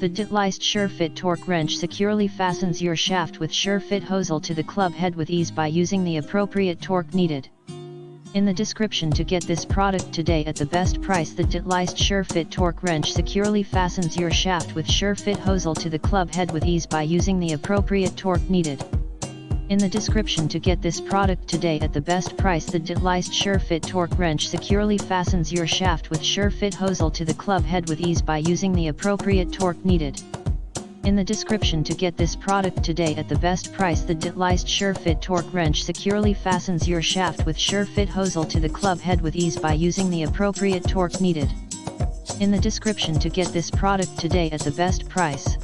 The Titleist SureFit torque wrench securely fastens your shaft with SureFit hosel to the club head with ease by using the appropriate torque needed. In the description to get this product today at the best price. The Titleist SureFit torque wrench securely fastens your shaft with SureFit hosel to the club head with ease by using the appropriate torque needed. In the description to get this product today at the best price. The Titleist SureFit torque wrench securely fastens your shaft with SureFit hosel to the club head with ease by using the appropriate torque needed. In the description to get this product today at the best price. The Titleist SureFit torque wrench securely fastens your shaft with SureFit hosel to the club head with ease by using the appropriate torque needed. In the description to get this product today at the best price.